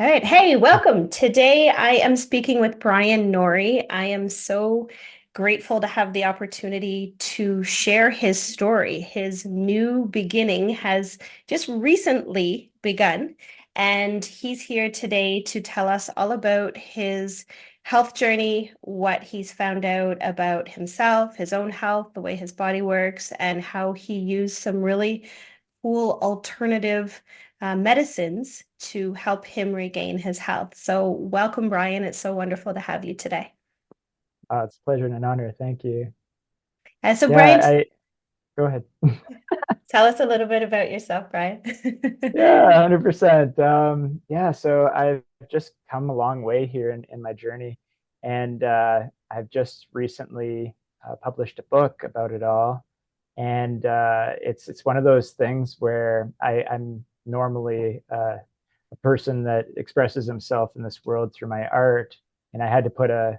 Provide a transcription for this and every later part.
All right. Hey, welcome. Today I am speaking with Brian Nori. I am so grateful to have the opportunity to share his story. His new beginning has just recently begun, and he's here today to tell us all about his health journey, what he's found out about himself, his own health, the way his body works, and how he used some really cool alternative medicines to help him regain his health. So, welcome, Brian. It's so wonderful to have you today. It's a pleasure and an honor. Thank you. So, Yeah, Brian, I go ahead. tell us a little bit about yourself, Brian. Yeah, 100%. Yeah, so I've just come a long way here in my journey, and I've just recently published a book about it all. And it's one of those things where I'm normally a person that expresses himself in this world through my art, and I had to put a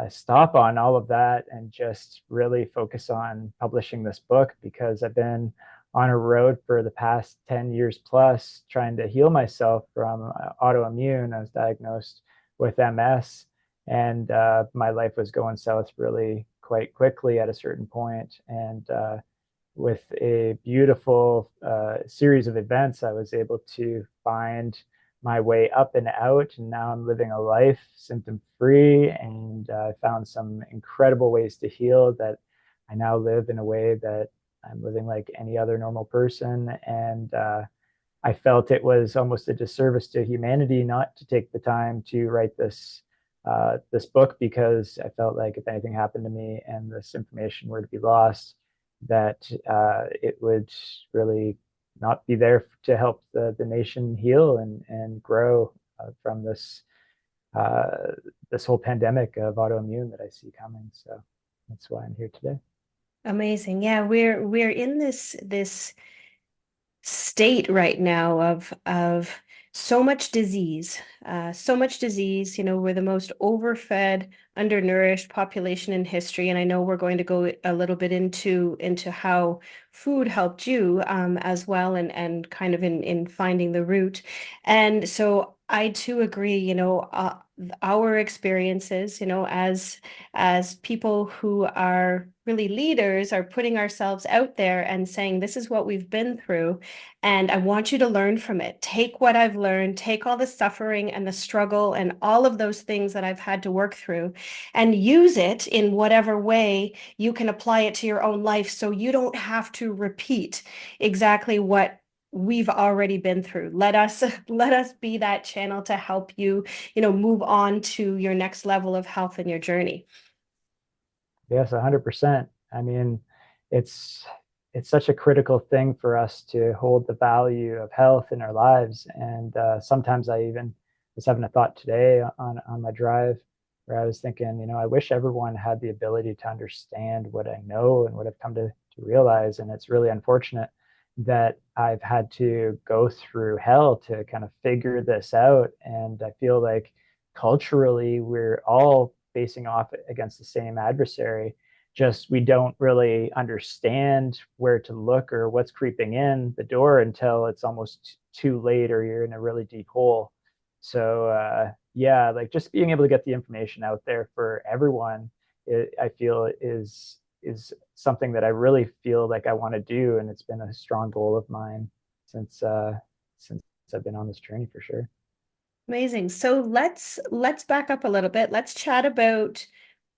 stop on all of that and just really focus on publishing this book because I've been on a road for the past 10 years plus trying to heal myself from autoimmune. I was diagnosed with MS, and my life was going south really quite quickly at a certain point. And with a beautiful series of events, I was able to find my way up and out. And now I'm living a life symptom free. And I found some incredible ways to heal that I now live in a way that I'm living like any other normal person. And I felt it was almost a disservice to humanity not to take the time to write this book, because I felt like if anything happened to me and this information were to be lost, that it would really not be there to help the nation heal and grow from uh, this whole pandemic of autoimmune that I see coming. So that's why I'm here today. Amazing. Yeah, we're in this state right now of so much disease. You know, we're the most overfed, undernourished population in history, and I know we're going to go a little bit into how food helped you as well, and kind of in finding the root. And so I too agree. Our experiences, as people who are really leaders, are putting ourselves out there and saying, this is what we've been through. And I want you to learn from it. Take what I've learned, take all the suffering and the struggle and all of those things that I've had to work through, and use it in whatever way you can apply it to your own life so you don't have to repeat exactly what we've already been through. Let us be that channel to help you, move on to your next level of health in your journey. Yes, 100%. I mean, it's it's such a critical thing for us to hold the value of health in our lives. And sometimes I even was having a thought today on my drive where I was thinking, I wish everyone had the ability to understand what I know and what I've come to realize. And it's really unfortunate that I've had to go through hell to kind of figure this out. And I feel like culturally, we're all facing off against the same adversary. Just we don't really understand where to look or what's creeping in the door until it's almost too late or you're in a really deep hole. So yeah, like just being able to get the information out there for everyone, I feel is something that I really feel like I want to do, and it's been a strong goal of mine since I've been on this journey for sure. Amazing. So let's back up a little bit. Let's chat about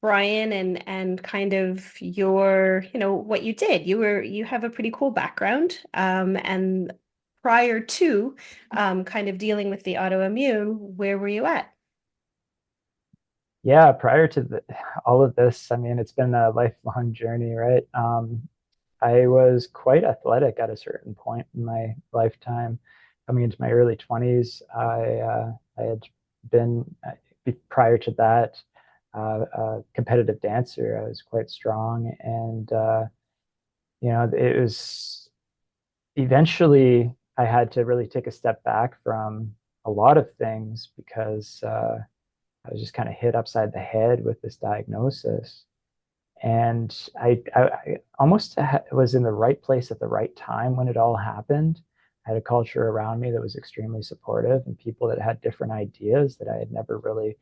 Brian and kind of your, what you did. You have a pretty cool background. And prior to kind of dealing with the autoimmune, where were you at? Yeah, prior to all of this, I mean, it's been a lifelong journey, right? I was quite athletic at a certain point in my lifetime. Coming into my early 20s, I had been, prior to that, a competitive dancer. I was quite strong. And, it was eventually I had to really take a step back from a lot of things because I was just kind of hit upside the head with this diagnosis. And I almost was in the right place at the right time when it all happened. had a culture around me that was extremely supportive, and people that had different ideas that I had never really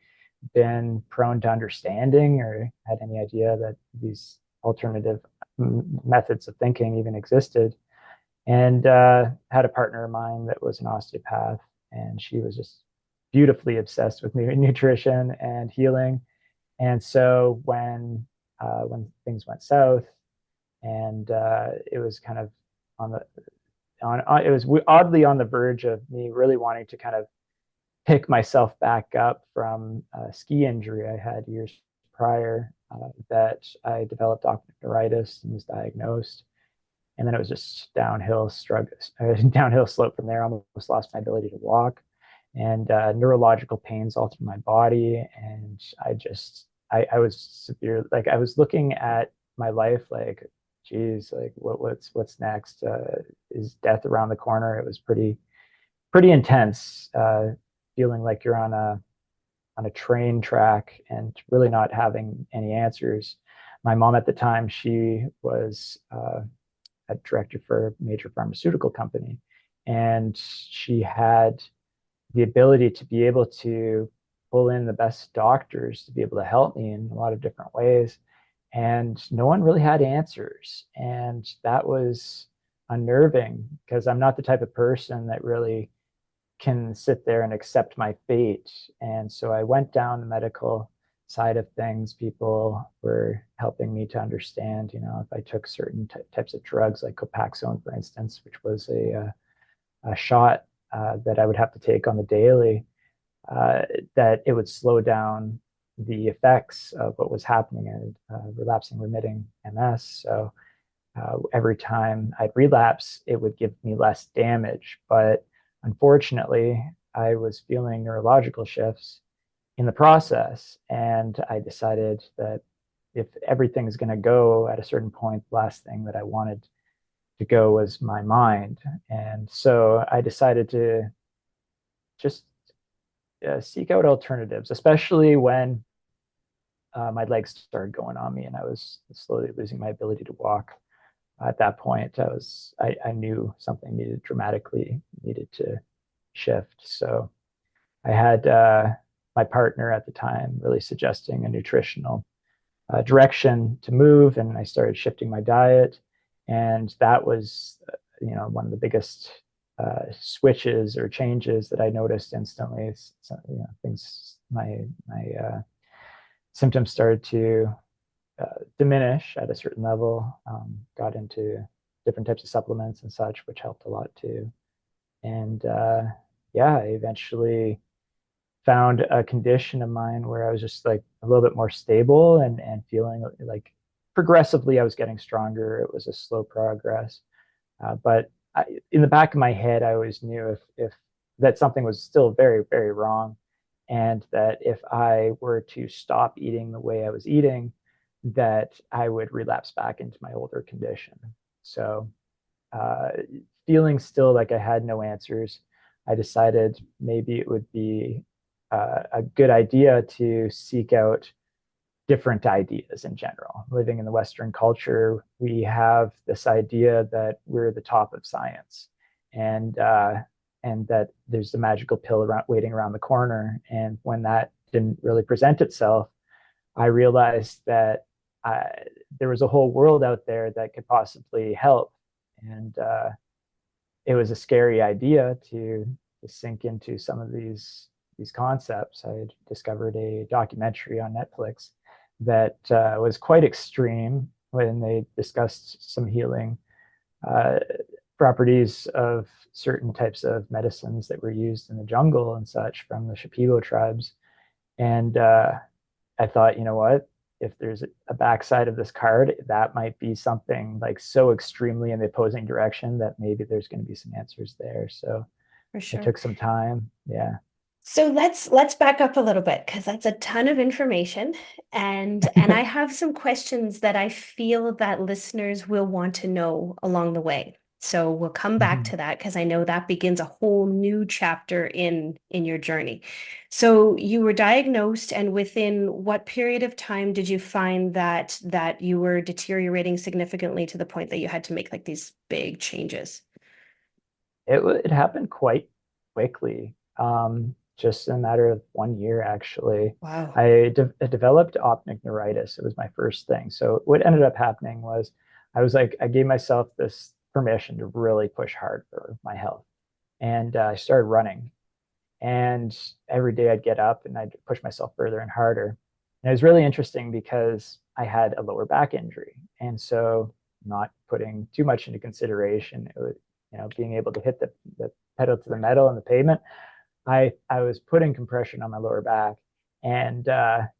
been prone to understanding or had any idea that these alternative methods of thinking even existed. And had a partner of mine that was an osteopath, and she was just beautifully obsessed with nutrition and healing. And so when things went south, and it was kind of on the on it was oddly on the verge of me really wanting to kind of pick myself back up from a ski injury I had years prior, that I developed optic neuritis and was diagnosed. And then it was just downhill struggle, downhill slope from there. I almost lost my ability to walk, and neurological pains all through my body. And I was severe. Like I was looking at my life, like, geez, like what's next? Is death around the corner? It was pretty intense, feeling like you're on a train track and really not having any answers. My mom at the time, she was a director for a major pharmaceutical company, and she had the ability to be able to pull in the best doctors to be able to help me in a lot of different ways. And no one really had answers. And that was unnerving because I'm not the type of person that really can sit there and accept my fate. And so I went down the medical side of things. People were helping me to understand, if I took certain types of drugs, like Copaxone, for instance, which was a shot that I would have to take on the daily, that it would slow down the effects of what was happening in relapsing remitting MS. So every time I'd relapse, it would give me less damage. But unfortunately, I was feeling neurological shifts in the process. And I decided that if everything's going to go at a certain point, the last thing that I wanted to go was my mind. And so I decided to just seek out alternatives, especially when my legs started going on me and I was slowly losing my ability to walk. At that point, I knew something needed to shift. So I had my partner at the time really suggesting a nutritional direction to move, and I started shifting my diet, and that was one of the biggest switches or changes that I noticed instantly. So, things my symptoms started to diminish at a certain level. Got into different types of supplements and such, which helped a lot too. And yeah, I eventually found a condition of mine where I was just like a little bit more stable and feeling like progressively I was getting stronger. It was a slow progress, but in the back of my head, I always knew if that something was still very, very wrong, and that if I were to stop eating the way I was eating, that I would relapse back into my older condition. So, uh, feeling still like I had no answers, I decided maybe it would be a good idea to seek out different ideas in general. Living in the Western culture, we have this idea that we're the top of science, and and that there's the magical pill waiting around the corner. And when that didn't really present itself, I realized that I, there was a whole world out there that could possibly help. And it was a scary idea to sink into some of these concepts. I had discovered a documentary on Netflix that was quite extreme when they discussed some healing uh, properties of certain types of medicines that were used in the jungle and such from the Shipibo tribes. And I thought, you know what? If there's a backside of this card, that might be something like so extremely in the opposing direction that maybe there's going to be some answers there. So For it sure. took some time. Yeah. So let's back up a little bit because that's a ton of information, and I have some questions that I feel that listeners will want to know along the way. So we'll come back Mhm. to that because I know that begins a whole new chapter in your journey. So you were diagnosed, and within what period of time did you find that you were deteriorating significantly to the point that you had to make like these big changes? it happened quite quickly, just in a matter of 1 year, actually. Wow. I developed optic neuritis. It was my first thing. So what ended up happening was I gave myself this permission to really push hard for my health. And I started running. And every day I'd get up and I'd push myself further and harder. And it was really interesting because I had a lower back injury. And so, not putting too much into consideration, it was, being able to hit the pedal to the metal and the pavement, I was putting compression on my lower back. And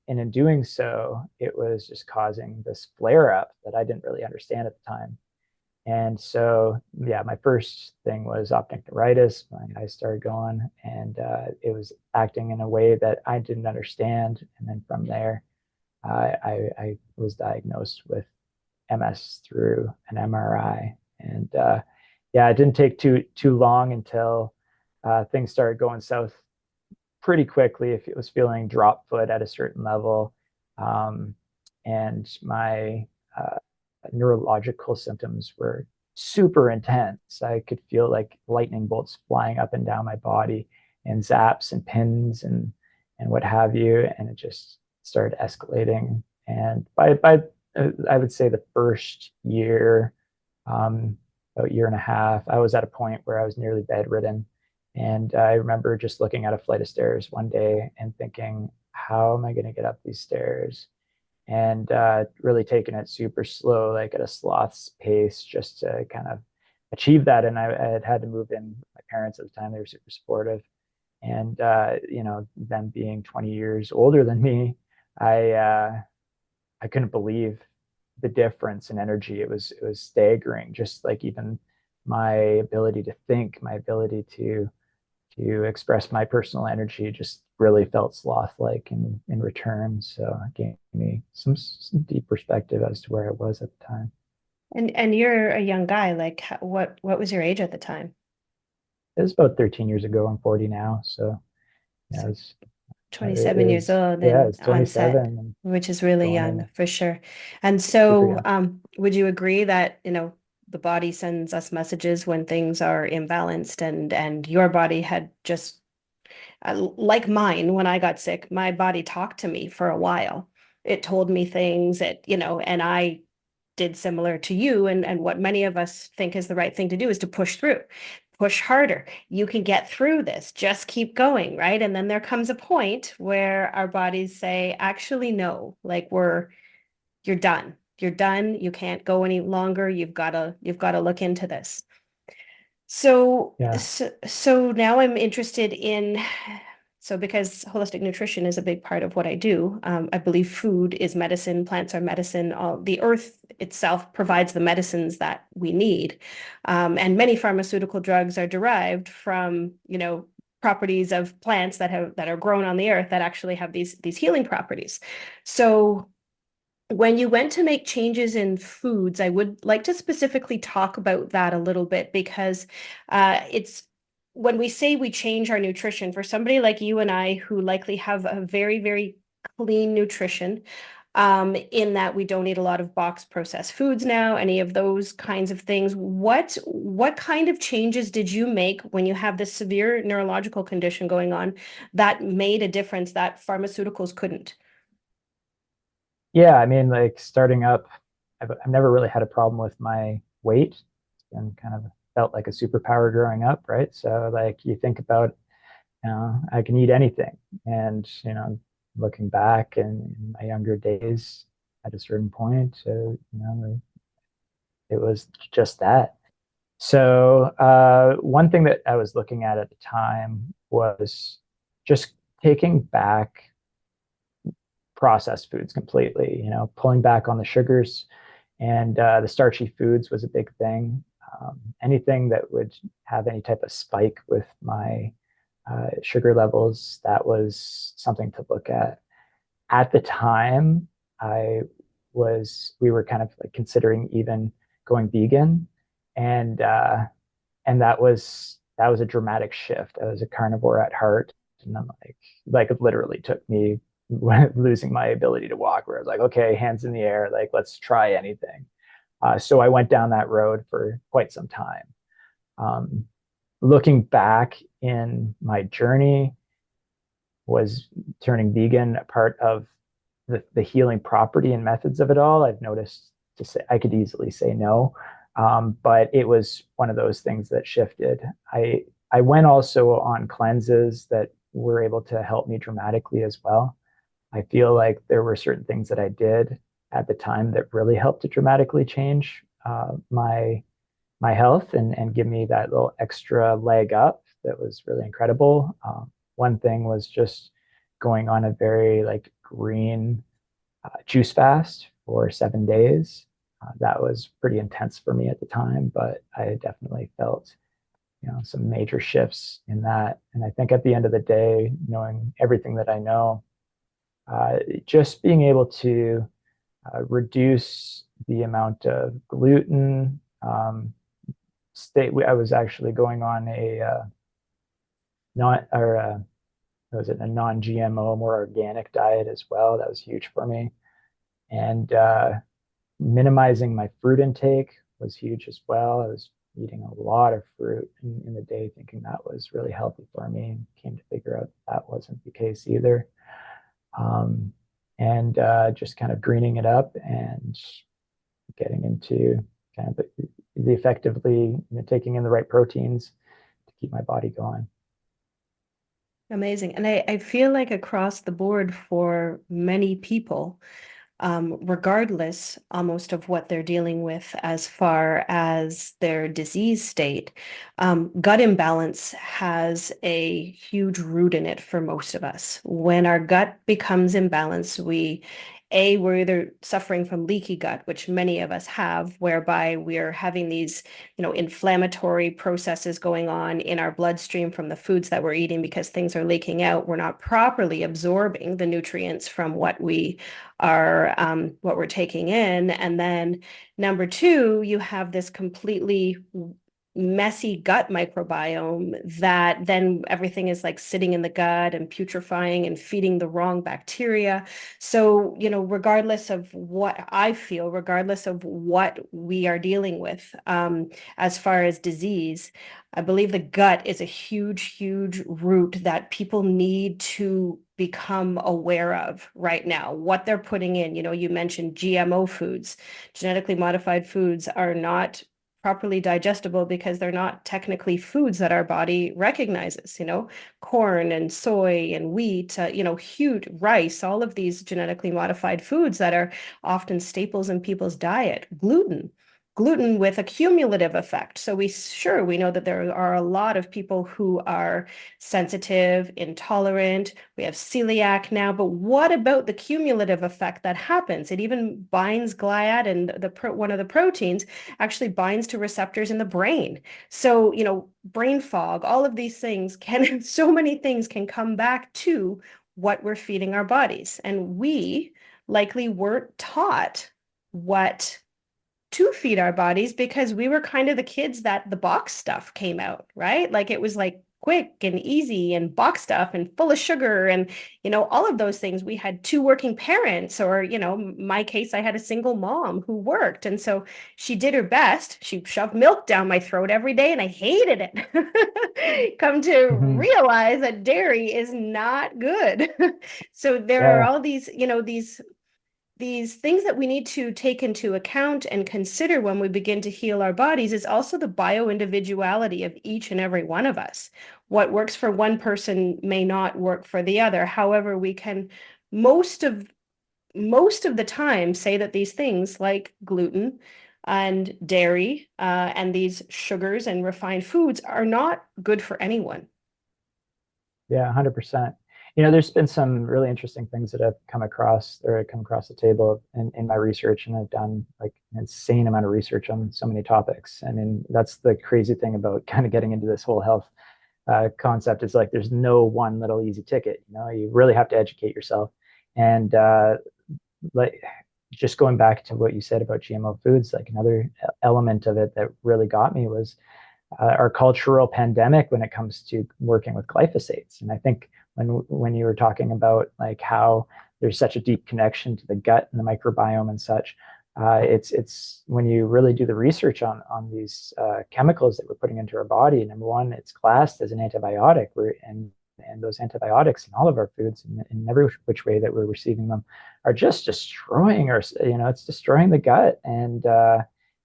in doing so, it was just causing this flare up that I didn't really understand at the time. And so, yeah, my first thing was optic neuritis. My eyes started going, and it was acting in a way that I didn't understand. And then from there, I was diagnosed with MS through an MRI. And yeah, it didn't take too long until things started going south pretty quickly. If it was feeling drop foot at a certain level, um, and my neurological symptoms were super intense. I could feel like lightning bolts flying up and down my body, and zaps and pins and what have you, and it just started escalating. And by I would say the first year, about year and a half, I was at a point where I was nearly bedridden. And I remember just looking at a flight of stairs one day and thinking, how am I going to get up these stairs? And really taking it super slow, like at a sloth's pace, just to kind of achieve that. And I had had to move in with my parents at the time. They were super supportive. And, them being 20 years older than me, I, uh, I couldn't believe the difference in energy. It was staggering, just like even my ability to think, my ability to express my personal energy just really felt sloth-like in return. So it gave me some deep perspective as to where I was at the time. And you're a young guy, like what was your age at the time? It was about 13 years ago. I'm 40 now, so yeah, So it 27 years was old yeah, and it's onset, 27 and which is really going young in for sure. And super so, young. would you agree that, the body sends us messages when things are imbalanced and your body had just like mine, when I got sick, my body talked to me for a while. It told me things that, and I did similar to you. And what many of us think is the right thing to do is to push through, push harder. You can get through this, just keep going, right? And then there comes a point where our bodies say, actually, no, like you're done. You're done. You can't go any longer. You've got to look into this. So, Yeah, so now I'm interested in, so because holistic nutrition is a big part of what I do, I believe food is medicine, plants are medicine, all the earth itself provides the medicines that we need. And many pharmaceutical drugs are derived from, properties of plants that are grown on the earth that actually have these healing properties. So when you went to make changes in foods, I would like to specifically talk about that a little bit because it's when we say we change our nutrition for somebody like you and I who likely have a very, very clean nutrition, in that we don't eat a lot of box processed foods now, any of those kinds of things. What kind of changes did you make when you have this severe neurological condition going on that made a difference that pharmaceuticals couldn't? yeah. I mean, like starting up, I've never really had a problem with my weight, and kind of felt like a superpower growing up, right? So like you think about, I can eat anything. And, looking back in my younger days at a certain point, it was just that. So, one thing that I was looking at the time was just taking back processed foods completely, pulling back on the sugars, and the starchy foods was a big thing. Anything that would have any type of spike with my sugar levels, that was something to look at. At the time, I we were kind of like considering even going vegan, and that was a dramatic shift. I was a carnivore at heart, and I'm like it literally took me losing my ability to walk, where I was like, okay, hands in the air, like let's try anything. So I went down that road for quite some time. Um, looking back in my journey, was turning vegan a part of the healing property and methods of it all? I've noticed to say I could easily say no, but it was one of those things that shifted. I went also on cleanses that were able to help me dramatically as well. I feel like there were certain things that I did at the time that really helped to dramatically change my health and give me that little extra leg up that was really incredible. One thing was just going on a very like green juice fast for 7 days. That was pretty intense for me at the time, but I definitely felt, some major shifts in that. And I think at the end of the day, knowing everything that I know, just being able to reduce the amount of gluten. I was actually going on a not or was it a non-GMO, more organic diet as well. That was huge for me, and minimizing my fruit intake was huge as well. I was eating a lot of fruit in the day, thinking that was really healthy for me. Came to figure out that wasn't the case either. Um, and just kind of greening it up and getting into kind of the effectively taking in the right proteins to keep my body going. Amazing. And I feel like across the board for many people, regardless almost of what they're dealing with as far as their disease state, gut imbalance has a huge root in it for most of us. When our gut becomes imbalanced, we're either suffering from leaky gut, which many of us have, whereby we're having these, inflammatory processes going on in our bloodstream from the foods that we're eating because things are leaking out. We're not properly absorbing the nutrients from what we're taking in. And then number two, you have this completely messy gut microbiome that then everything is like sitting in the gut and putrefying and feeding the wrong bacteria. So, regardless of what I feel, regardless of what we are dealing with, as far as disease, I believe the gut is a huge, huge root that people need to become aware of right now, what they're putting in. You mentioned GMO foods. Genetically modified foods are not properly digestible because they're not technically foods that our body recognizes, corn and soy and wheat, huge rice, all of these genetically modified foods that are often staples in people's diet, gluten with a cumulative effect. So we know that there are a lot of people who are sensitive, intolerant. We have celiac now, but what about the cumulative effect that happens? It even binds gliadin, one of the proteins, actually binds to receptors in the brain. So, brain fog, all of these things so many things can come back to what we're feeding our bodies. And we likely weren't taught what to feed our bodies because we were kind of the kids that the box stuff came out, right? Like it was like quick and easy and box stuff and full of sugar and all of those things. We had two working parents, or my case, I had a single mom who worked, and so she did her best. She shoved milk down my throat every day and I hated it. Come to Mm-hmm. realize that dairy is not good. So there are Yeah, all these things that we need to take into account and consider when we begin to heal our bodies is also the bio-individuality of each and every one of us. What works for one person may not work for the other. However, we can most of the time say that these things like gluten and dairy and these sugars and refined foods are not good for anyone. yeah, 100%. There's been some really interesting things that I've come across or come across the table in my research, and I've done like an insane amount of research on so many topics. I mean, that's the crazy thing about kind of getting into this whole health concept is like there's no one little easy ticket. You really have to educate yourself. And like just going back to what you said about GMO foods, like another element of it that really got me was our cultural pandemic when it comes to working with glyphosates. And I think when you were talking about like how there's such a deep connection to the gut and the microbiome and such, It's when you really do the research on these chemicals that we're putting into our body. Number one, it's classed as an antibiotic, and those antibiotics in all of our foods, in every which way that we're receiving them, are just destroying our. It's destroying the gut, and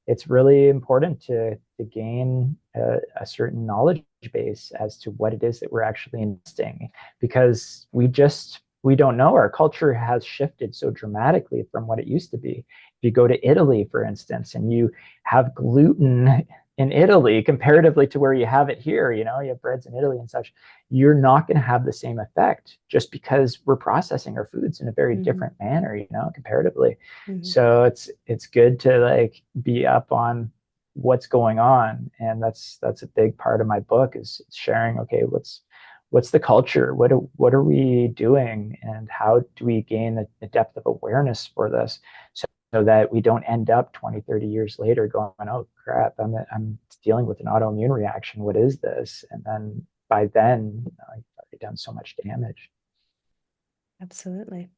it's really important to gain a certain knowledge base as to what it is that we're actually ingesting, because we don't know. Our culture has shifted so dramatically from what it used to be. If you go to Italy, for instance, and you have gluten in Italy comparatively to where you have it here, you have breads in Italy and such, you're not going to have the same effect, just because we're processing our foods in a very different manner, comparatively. So it's good to like be up on what's going on, and that's a big part of my book, is sharing, okay, what's the culture, what are we doing, and how do we gain a depth of awareness for this, so that we don't end up 20, 30 years later going, oh crap, I'm dealing with an autoimmune reaction, what is this? And then by then, I've already done so much damage. Absolutely.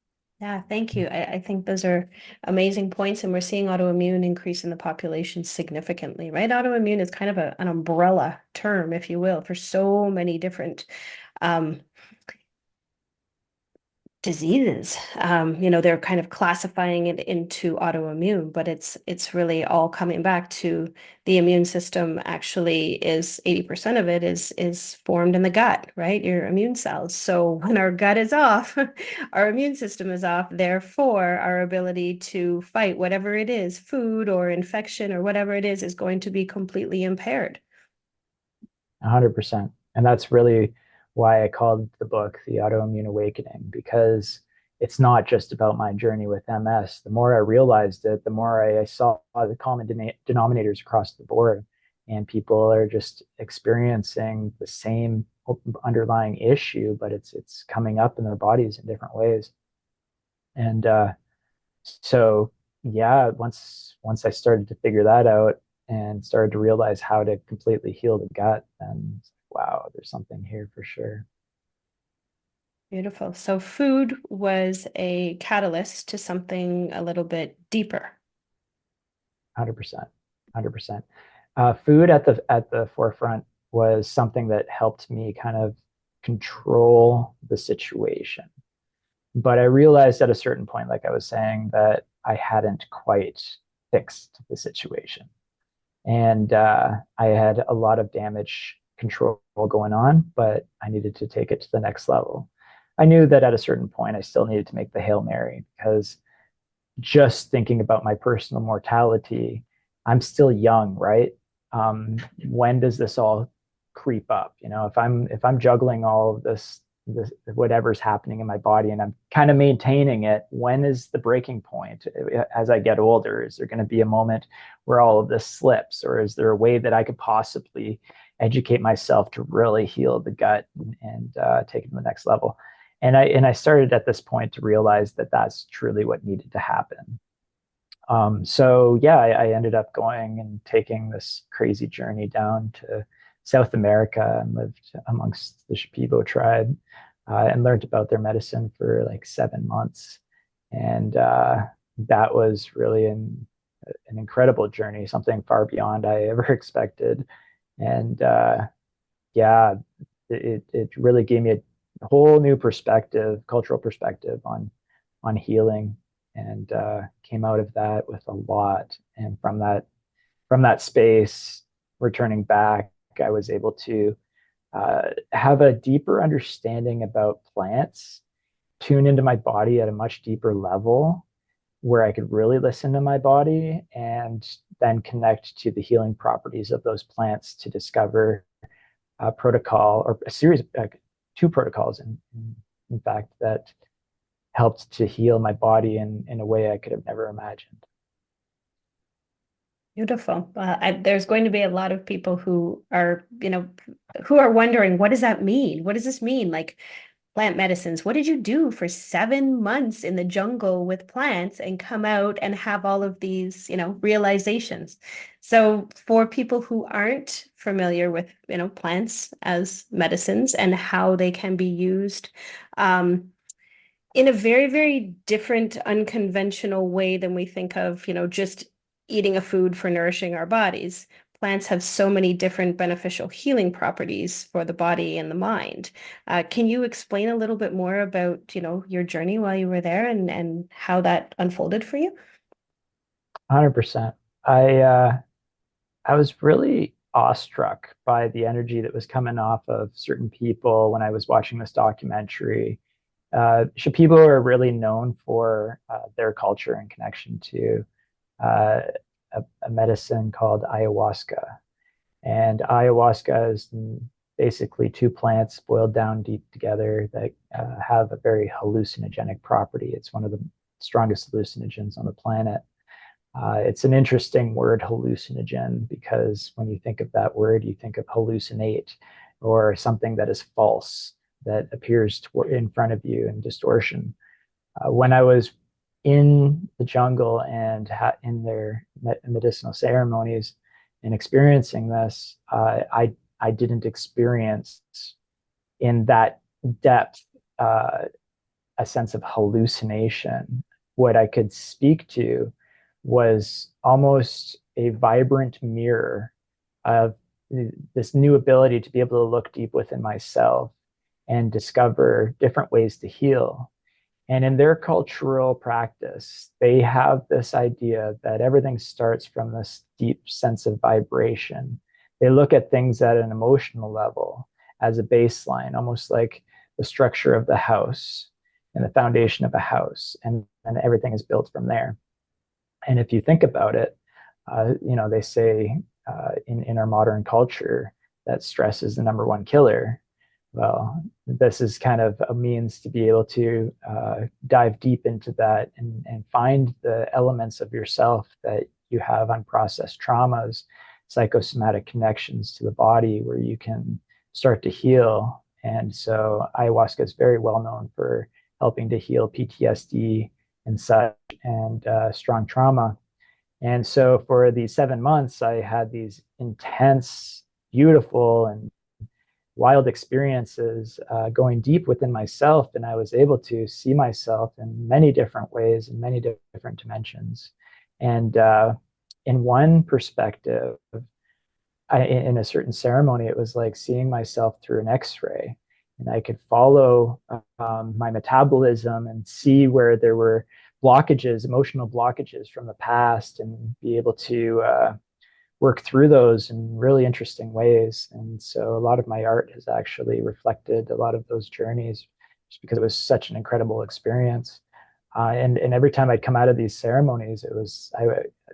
Yeah, thank you. I think those are amazing points, and we're seeing autoimmune increase in the population significantly, right? Autoimmune is kind of an umbrella term, if you will, for so many different um, diseases. They're kind of classifying it into autoimmune, but it's really all coming back to the immune system. Actually, is 80% of it is formed in the gut, right? Your immune cells. So when our gut is off, our immune system is off. Therefore, our ability to fight whatever it is, food or infection or whatever it is going to be completely impaired. 100%. And that's really why I called the book The Autoimmune Awakening, because it's not just about my journey with MS. The more I realized it, the more I saw the common denominators across the board. And people are just experiencing the same underlying issue, but it's coming up in their bodies in different ways. And so, yeah, once I started to figure that out and started to realize how to completely heal the gut, and wow, there's something here for sure. Beautiful. So food was a catalyst to something a little bit deeper. 100%. 100%. Food at the forefront was something that helped me kind of control the situation. But I realized at a certain point, like I was saying, that I hadn't quite fixed the situation. And I had a lot of damage control going on, but I needed to take it to the next level. I knew that at a certain point, I still needed to make the Hail Mary, because just thinking about my personal mortality, I'm still young, right? When does this all creep up? If I'm juggling all of this whatever's happening in my body, and I'm kind of maintaining it, when is the breaking point? As I get older, is there going to be a moment where all of this slips, or is there a way that I could possibly educate myself to really heal the gut and take it to the next level? And I started at this point to realize that that's truly what needed to happen. So yeah, I ended up going and taking this crazy journey down to South America, and lived amongst the Shipibo tribe, and learned about their medicine for like 7 months. And that was really an incredible journey, something far beyond I ever expected. And yeah, it really gave me a whole new perspective, cultural perspective on healing, and came out of that with a lot. And from that space, returning back, I was able to have a deeper understanding about plants, tune into my body at a much deeper level, where I could really listen to my body, and then connect to the healing properties of those plants to discover a protocol, or a series of two protocols, in fact, that helped to heal my body in a way I could have never imagined. Beautiful. There's going to be a lot of people who are wondering, what does that mean? What does this mean? Like plant medicines. What did you do for 7 months in the jungle with plants and come out and have all of these, realizations? So for people who aren't familiar with, plants as medicines and how they can be used, in a very, very different, unconventional way than we think of, just eating a food for nourishing our bodies. Plants have so many different beneficial healing properties for the body and the mind. Can you explain a little bit more about, your journey while you were there and how that unfolded for you? 100%. I was really awestruck by the energy that was coming off of certain people when I was watching this documentary. Shipibo are really known for their culture and connection to uh, a medicine called ayahuasca. And ayahuasca is basically two plants boiled down deep together that have a very hallucinogenic property. It's one of the strongest hallucinogens on the planet. It's an interesting word, hallucinogen, because when you think of that word, you think of hallucinate or something that is false, that appears in front of you in distortion. When I was in the jungle and in their medicinal ceremonies and experiencing this, I didn't experience in that depth a sense of hallucination. What I could speak to was almost a vibrant mirror of this new ability to be able to look deep within myself and discover different ways to heal. And in their cultural practice, they have this idea that everything starts from this deep sense of vibration. They look at things at an emotional level as a baseline, almost like the structure of the house and the foundation of a house, and everything is built from there. And if you think about it, they say in our modern culture that stress is the number one killer. Well, this is kind of a means to be able to dive deep into that and find the elements of yourself that you have unprocessed traumas, psychosomatic connections to the body where you can start to heal. And so ayahuasca is very well known for helping to heal PTSD and such, and strong trauma. And so for these 7 months, I had these intense, beautiful, and wild experiences going deep within myself. And I was able to see myself in many different ways, in many different dimensions. And in one perspective, in a certain ceremony, it was like seeing myself through an X-ray. And I could follow my metabolism and see where there were blockages, emotional blockages from the past, and be able to work through those in really interesting ways. And so a lot of my art has actually reflected a lot of those journeys just because it was such an incredible experience. And every time I'd come out of these ceremonies, it was,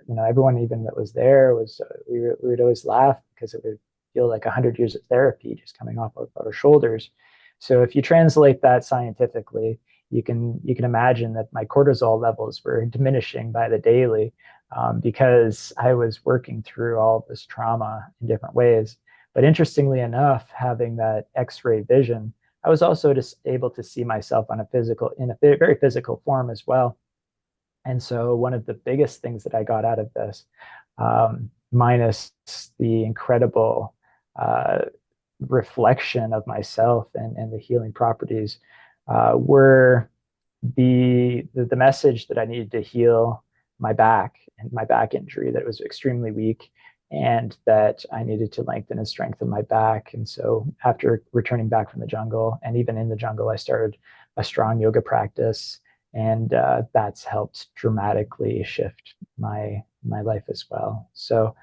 everyone even that was there was, we would always laugh because it would feel like 100 years of therapy just coming off of our shoulders. So if you translate that scientifically, you can imagine that my cortisol levels were diminishing by the daily, because I was working through all this trauma in different ways. But interestingly enough, having that X-ray vision, I was also just able to see myself in a very physical form as well. And so one of the biggest things that I got out of this, minus the incredible reflection of myself and the healing properties, were the message that I needed to heal my back and my back injury, that it was extremely weak, and that I needed to lengthen and strengthen my back. And so after returning back from the jungle, and even in the jungle, I started a strong yoga practice, and that's helped dramatically shift my life as well. So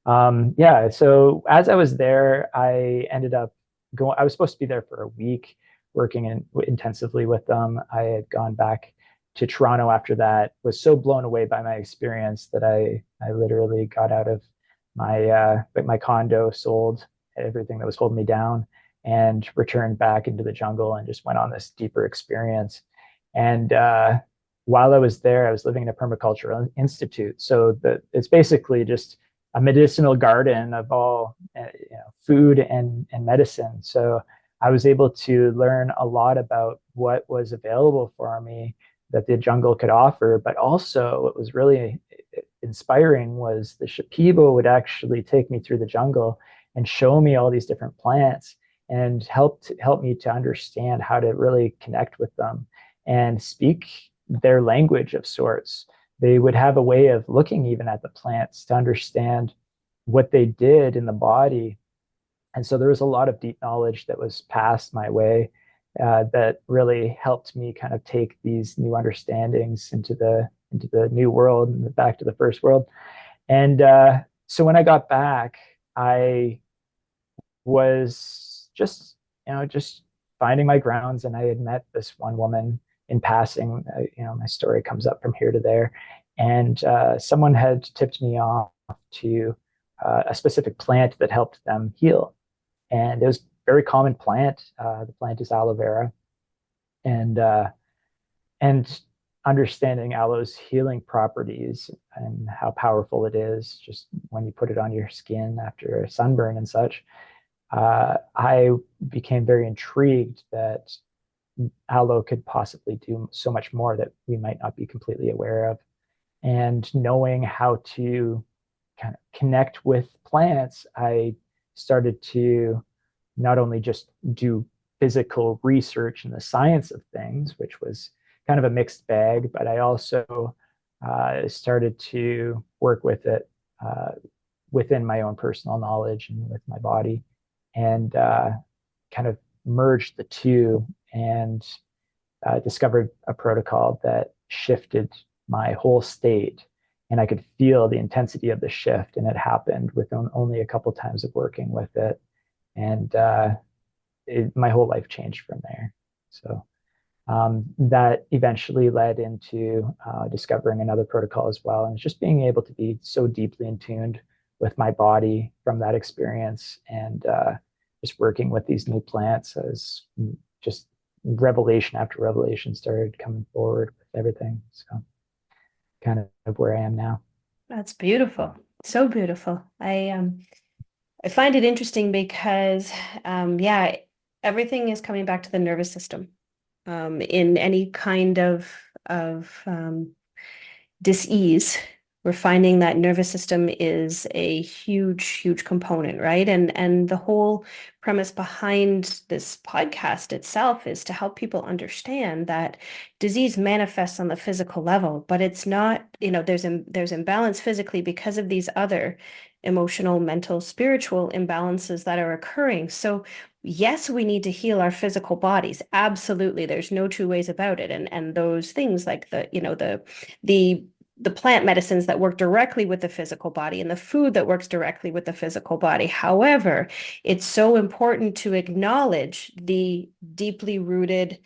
yeah, so as I was there, I ended up going, I was supposed to be there for a week working intensively with them. I had gone back to Toronto after that, was so blown away by my experience that I literally got out of my condo, sold everything that was holding me down, and returned back into the jungle and just went on this deeper experience. And while I was there, I was living in a permaculture institute. So it's basically just a medicinal garden of all food and medicine. So I was able to learn a lot about what was available for me that the jungle could offer. But also what was really inspiring was the Shipibo would actually take me through the jungle and show me all these different plants and help me to understand how to really connect with them and speak their language of sorts. They would have a way of looking even at the plants to understand what they did in the body. And so there was a lot of deep knowledge that was passed my way that really helped me kind of take these new understandings into the new world and back to the first world. And so when I got back, I was just, just finding my grounds. And I had met this one woman in passing. My story comes up from here to there. And someone had tipped me off to a specific plant that helped them heal. And it was a very common plant. The plant is aloe vera. And and understanding aloe's healing properties and how powerful it is just when you put it on your skin after a sunburn and such, I became very intrigued that aloe could possibly do so much more that we might not be completely aware of. And knowing how to kind of connect with plants, I started to not only just do physical research in the science of things, which was kind of a mixed bag, but I also started to work with it within my own personal knowledge and with my body, and kind of merged the two and discovered a protocol that shifted my whole state. And I could feel the intensity of the shift, and it happened with only a couple times of working with it. And my whole life changed from there. So that eventually led into discovering another protocol as well. And just being able to be so deeply in tuned with my body from that experience, and just working with these new plants as just revelation after revelation started coming forward with everything. So kind of where I am now. That's beautiful. So beautiful. I find it interesting because yeah, everything is coming back to the nervous system. In any kind of dis-ease, we're finding that nervous system is a huge component, right? And the whole premise behind this podcast itself is to help people understand that disease manifests on the physical level, but it's not, there's imbalance physically because of these other emotional, mental, spiritual imbalances that are occurring. So yes, we need to heal our physical bodies. Absolutely. There's no two ways about it. And those things like the plant medicines that work directly with the physical body and the food that works directly with the physical body. However, it's so important to acknowledge the deeply rooted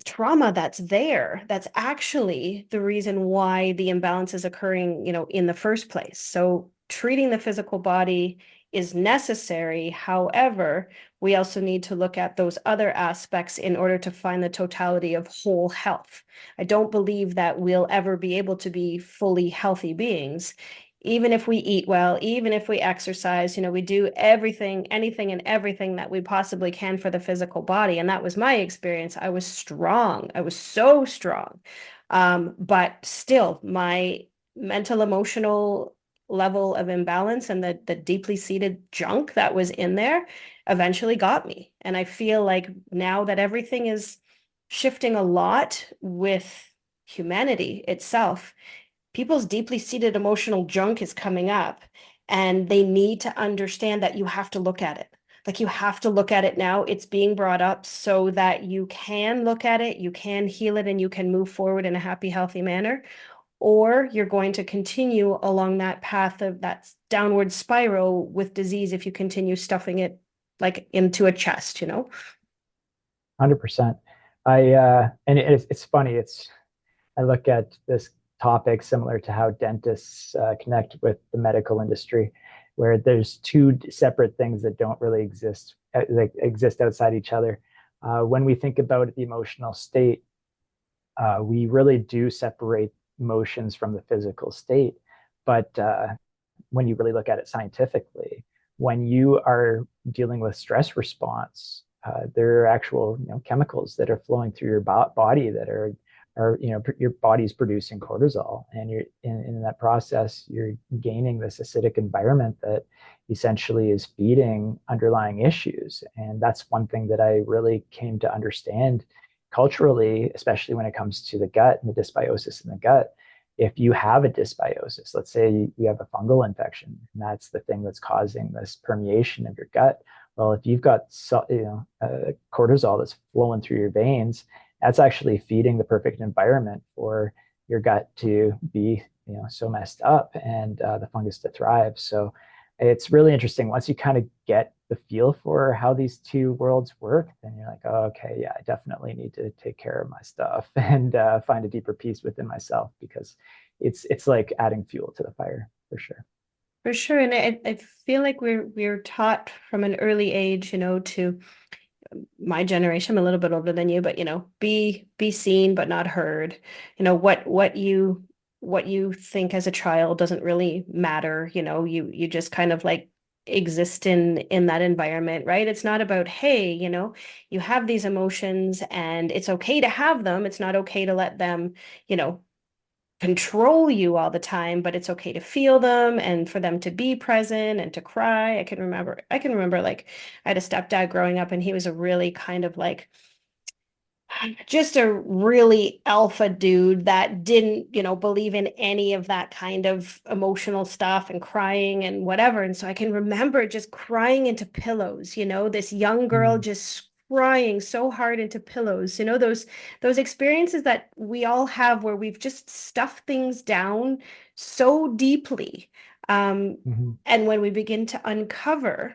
trauma that's there, that's actually the reason why the imbalance is occurring, in the first place. So treating the physical body is necessary. However, we also need to look at those other aspects in order to find the totality of whole health. I don't believe that we'll ever be able to be fully healthy beings even if we eat well, even if we exercise, we do everything, anything and everything that we possibly can for the physical body. And that was my experience. I was strong. I was so strong. But still, my mental, emotional level of imbalance and the deeply seated junk that was in there eventually got me. And I feel like now that everything is shifting a lot with humanity itself, people's deeply seated emotional junk is coming up, and they need to understand that you have to look at it. Like, you have to look at it now. It's being brought up so that you can look at it, you can heal it, and you can move forward in a happy, healthy manner. Or you're going to continue along that path of that downward spiral with disease if you continue stuffing it like into a chest. 100%. And it's funny. I look at this topic similar to how dentists connect with the medical industry, where there's two separate things that don't really exist, like exist outside each other. When we think about the emotional state, we really do separate emotions from the physical state. But when you really look at it scientifically, when you are dealing with stress response, there are actual chemicals that are flowing through your body that are are, your body's producing cortisol, and you're in that process, you're gaining this acidic environment that essentially is feeding underlying issues. And that's one thing that I really came to understand culturally, especially when it comes to the gut and the dysbiosis in the gut. If you have a dysbiosis, let's say you have a fungal infection, and that's the thing that's causing this permeation of your gut. Well, if you've got cortisol that's flowing through your veins, that's actually feeding the perfect environment for your gut to be, so messed up, and the fungus to thrive. So it's really interesting. Once you kind of get the feel for how these two worlds work, then you're like, oh, okay, yeah, I definitely need to take care of my stuff and find a deeper peace within myself, because it's like adding fuel to the fire for sure. For sure. And I feel like we're taught from an early age, to my generation, I'm a little bit older than you, but be seen but not heard. What you think as a child doesn't really matter. You just kind of like exist in that environment, right? It's not about, hey, you have these emotions and it's okay to have them. It's not okay to let them, control you all the time, but it's okay to feel them and for them to be present and to cry. I can remember like I had a stepdad growing up, and he was a really kind of like just a really alpha dude that didn't, believe in any of that kind of emotional stuff and crying and whatever. And so I can remember just crying into pillows, this young girl Mm, just crying so hard into pillows, those experiences that we all have where we've just stuffed things down so deeply. Um, mhm, and when we begin to uncover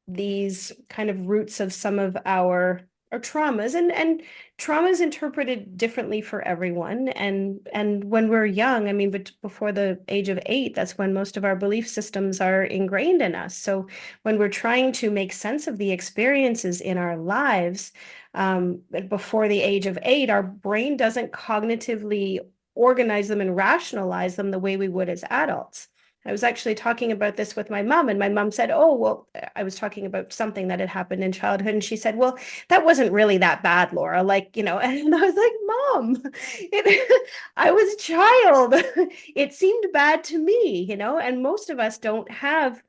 these kind of roots of some of our traumas, and trauma is interpreted differently for everyone, and when we're young, I mean, but before the age of 8, that's when most of our belief systems are ingrained in us. So when we're trying to make sense of the experiences in our lives, before the age of 8, our brain doesn't cognitively organize them and rationalize them the way we would as adults. I was actually talking about this with my mom, and my mom said, "Oh, well," I was talking about something that had happened in childhood, and she said, "Well, that wasn't really that bad, Laura." Like, and I was like, "Mom, I was a child. It seemed bad to me, and most of us don't have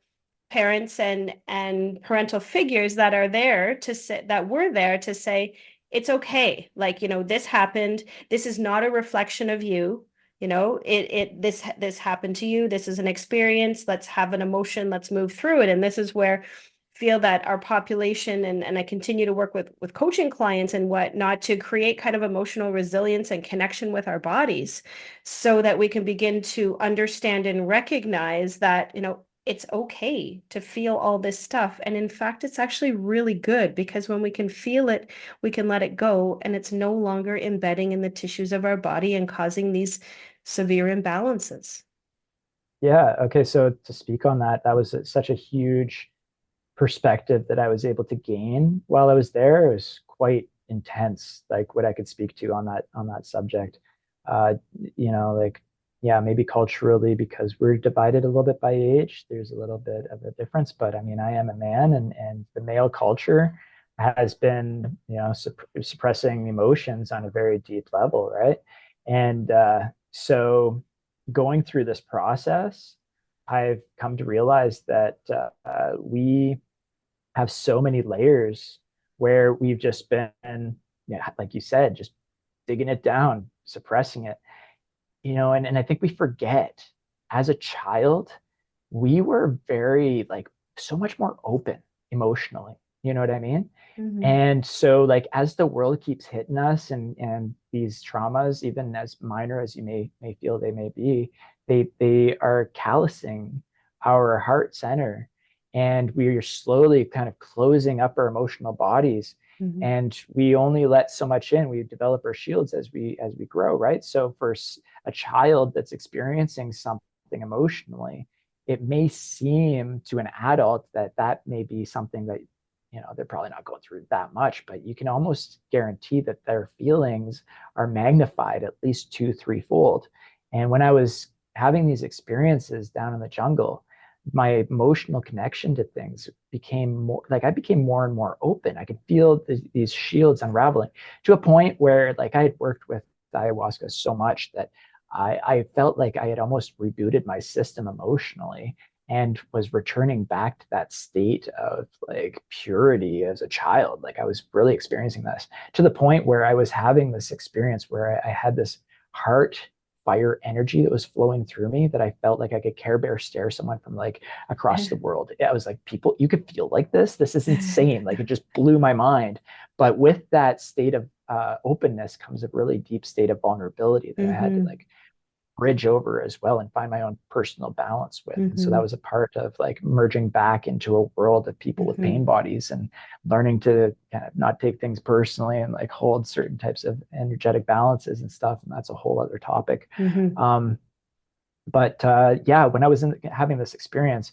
parents and parental figures that are there to say that were there to say it's okay, like, this happened, this is not a reflection of you, this happened to you, this is an experience, let's have an emotion, let's move through it." And this is where I feel that our population, and I continue to work with coaching clients and whatnot to create kind of emotional resilience and connection with our bodies, so that we can begin to understand and recognize that it's okay to feel all this stuff. And in fact, it's actually really good, because when we can feel it, we can let it go, and it's no longer embedding in the tissues of our body and causing these severe imbalances. yeah. Okay. So to speak on that, that was such a huge perspective that I was able to gain while I was there. It was quite intense, like what I could speak to on that subject. Uh, like, yeah, maybe culturally, because we're divided a little bit by age, there's a little bit of a difference. But I mean, I am a man, and the male culture has been, suppressing emotions on a very deep level, right? And so going through this process, I've come to realize that we have so many layers where we've just been, yeah, like you said, just digging it down, suppressing it, and I think we forget, as a child, we were very, like, so much more open emotionally. You know what I mean? Mhm. And so, like, as the world keeps hitting us, and these traumas, even as minor as you may feel they may be, they are callousing our heart center, and we are slowly kind of closing up our emotional bodies, Mhm. and we only let so much in. We develop our shields as we grow, right? So for a child that's experiencing something emotionally, it may seem to an adult that that may be something that, they're probably not going through that much, but you can almost guarantee that their feelings are magnified at least 2 3 fold. And when I was having these experiences down in the jungle, my emotional connection to things became more like I became more and more open. I could feel these shields unraveling to a point where like I had worked with ayahuasca so much that I felt like I had almost rebooted my system emotionally and was returning back to that state of like purity as a child. Like I was really experiencing this to the point where I was having this experience where I had this heart fire energy that was flowing through me that I felt like I could Care Bear stare someone from like across the world. I was like, people, you could feel like this. This is insane. Like it just blew my mind. But with that state of openness comes a really deep state of vulnerability that I had to Mm-hmm. like bridge over as well and find my own personal balance with. And so that Mm-hmm. was a part of like merging back into a world of people with Mm-hmm. pain bodies and learning to kind of not take things personally and like hold certain types of energetic balances and stuff. And that's a whole other topic. Mm-hmm. But yeah, when I was having this experience,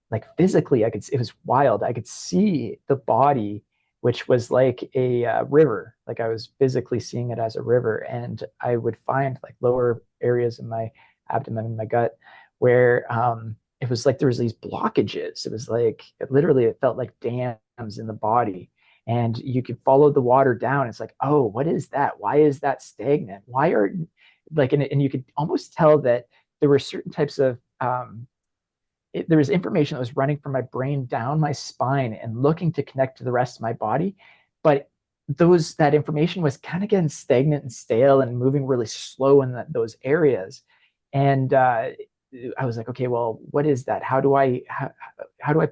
like physically, it was wild. I could see the body, which was like a river. Like I was physically seeing it as a river. And I would find like lower areas in my abdomen and my gut where it was like there was these blockages. It was like, it felt like dams in the body. And you could follow the water down. It's like, oh, what is that? Why is that stagnant? Why are like, and you could almost tell that there were certain types of there was information that was running from my brain down my spine and looking to connect to the rest of my body, but that information was kind of getting stagnant and stale and moving really slow in those areas. And I was like, okay, well, what is that? How do I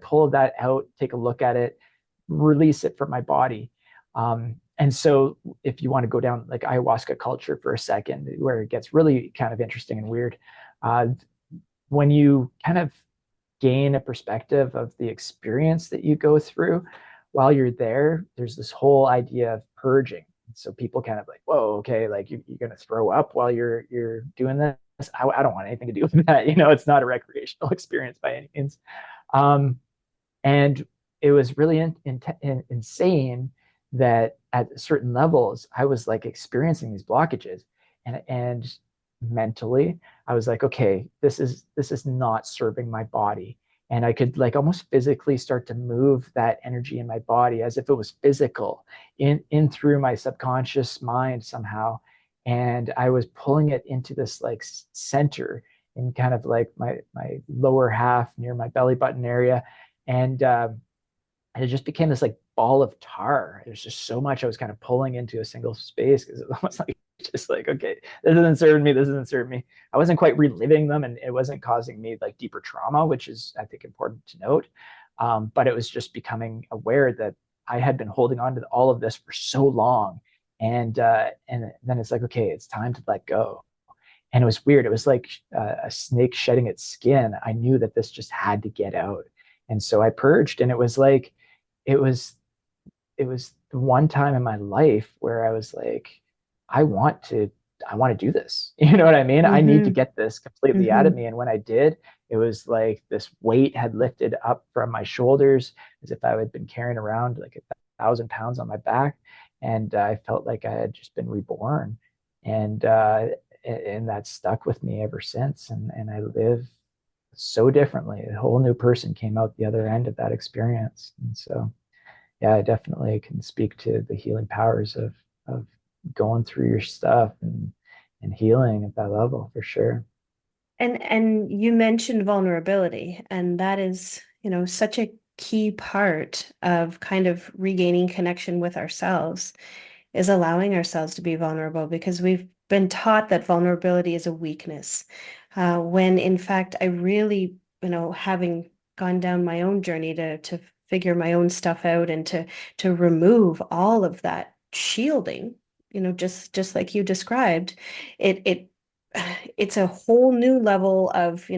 pull that out, take a look at it, release it from my body? And so if you want to go down like ayahuasca culture for a second, where it gets really kind of interesting and weird, uh, when you kind of gain a perspective of the experience that you go through while you're there, there's this whole idea of purging. So people kind of like, whoa, okay, like you're going to throw up while you're doing this. I don't want anything to do with that. It's not a recreational experience by any means. Um, and it was really insane that at certain levels, I was like experiencing these blockages and mentally, I was like, okay, this is not serving my body. And I could like almost physically start to move that energy in my body as if it was physical in through my subconscious mind somehow. And I was pulling it into this like center in kind of like my lower half near my belly button area and it just became this like ball of tar. There's just so much I was kind of pulling into a single space because it was almost like just like, okay, this isn't serving me. This isn't serving me. I wasn't quite reliving them, and it wasn't causing me like deeper trauma, which is I think important to note. But it was just becoming aware that I had been holding on to all of this for so long, and then it's like, okay, it's time to let go. And it was weird. It was like a snake shedding its skin. I knew that this just had to get out, and so I purged, and it was like it was it was the one time in my life where I was like, I want to I want to do this. You know what I mean? I need to Mm-hmm. get this completely out of Mm-hmm. me. And when I did, it was like this weight had lifted up from my shoulders as if I had been carrying around like 1,000 pounds on my back. And I felt like I had just been reborn. And that stuck with me ever since. And I live so differently. A whole new person came out the other end of that experience. And so yeah, I definitely can speak to the healing powers of going through your stuff and healing at that level for sure. And you mentioned vulnerability, and that is, such a key part of kind of regaining connection with ourselves, is allowing ourselves to be vulnerable because we've been taught that vulnerability is a weakness. When in fact, I really, having gone down my own journey to figure my own stuff out and to remove all of that shielding, just like you described, it it's a whole new level of,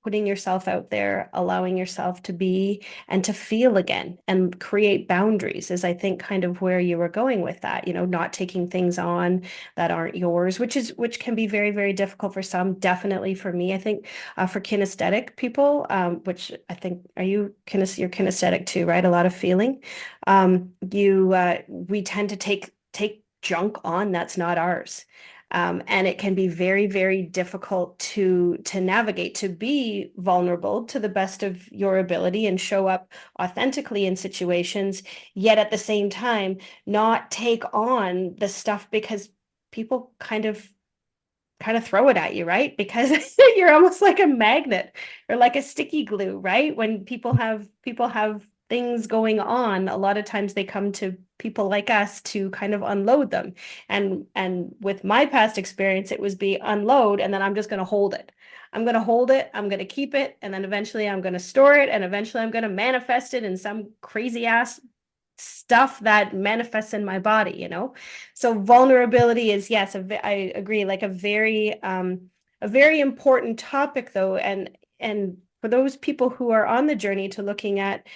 putting yourself out there, allowing yourself to be and to feel again and create boundaries is I think kind of where you were going with that, not taking things on that aren't yours, which can be very, very difficult for some, definitely for me. I think for kinesthetic people, which I think you're kinesthetic too, right? A lot of feeling. We tend to take junk on that's not ours. And it can be very, very difficult to navigate, to be vulnerable to the best of your ability and show up authentically in situations, yet at the same time, not take on the stuff because people kind of throw it at you, right? Because you're almost like a magnet or like a sticky glue, right? When people have things going on, a lot of times they come to people like us to kind of unload them. And with my past experience, it was be unload and then I'm just going to hold it. I'm going to hold it, I'm going to keep it, and then eventually I'm going to store it, and eventually I'm going to manifest it in some crazy ass stuff that manifests in my body, So vulnerability is, yes, I agree, like a very important topic though. And for those people who are on the journey to looking at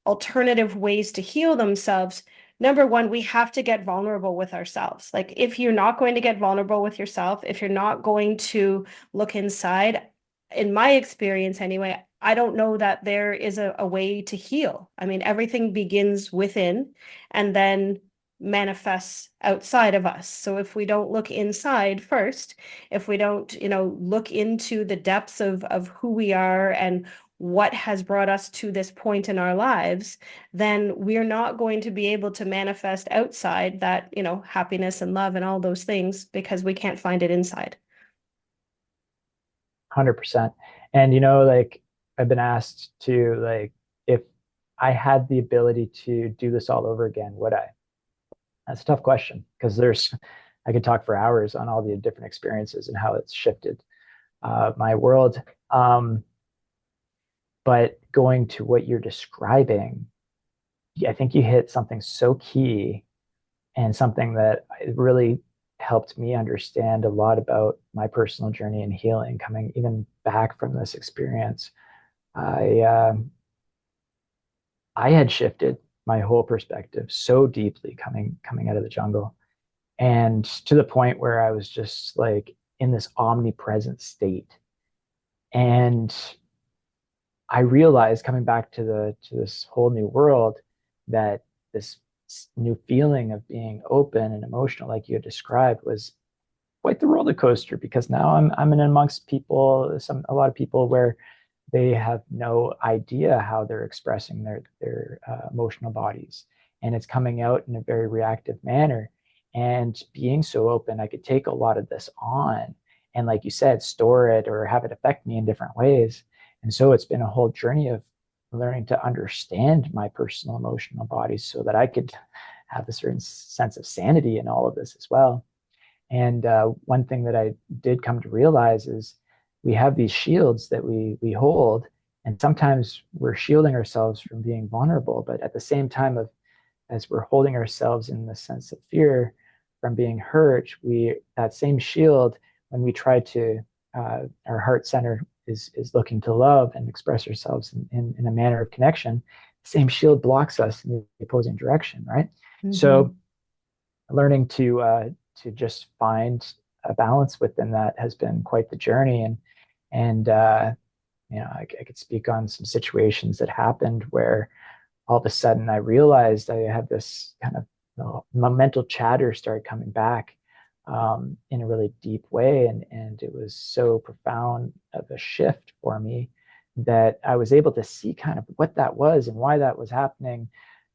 alternative ways to heal themselves, number one, we have to get vulnerable with ourselves. Like if you're not going to get vulnerable with yourself, if you're not going to look inside, in my experience anyway, I don't know that there is a way to heal. I mean, everything begins within and then manifests outside of us. So if we don't look inside first, if we don't, look into the depths of who we are and what has brought us to this point in our lives, then we're not going to be able to manifest outside that, happiness and love and all those things because we can't find it inside. 100%. And like I've been asked to, like, if I had the ability to do this all over again, would I? That's a tough question because I could talk for hours on all the different experiences and how it's shifted my world. But going to what you're describing, I think you hit something so key and something that really helped me understand a lot about my personal journey and healing coming even back from this experience. I uh, i had shifted my whole perspective so deeply coming out of the jungle, and to the point where I was just like in this omnipresent state. And I realized coming back to this whole new world that this new feeling of being open and emotional, like you had described, was quite the roller coaster, because now I'm in amongst people, a lot of people where they have no idea how they're expressing their emotional bodies, and it's coming out in a very reactive manner. And being so open, I could take a lot of this on, and like you said, store it or have it affect me in different ways. And so it's been a whole journey of learning to understand my personal emotional bodies so that I could have a certain sense of sanity in all of this as well. And one thing that I did come to realize is we have these shields that we hold, and sometimes we're shielding ourselves from being vulnerable. But at the same time, as we're holding ourselves in the sense of fear from being hurt, we that same shield, when we try to our heart center is looking to love and express ourselves in a manner of connection, the same shield blocks us in the opposing direction, right? Mm-hmm. So learning to just find a balance within that has been quite the journey. And I could speak on some situations that happened where all of a sudden I realized I had this kind of, my mental chatter started coming back in a really deep way, and it was so profound of a shift for me that I was able to see kind of what that was and why that was happening.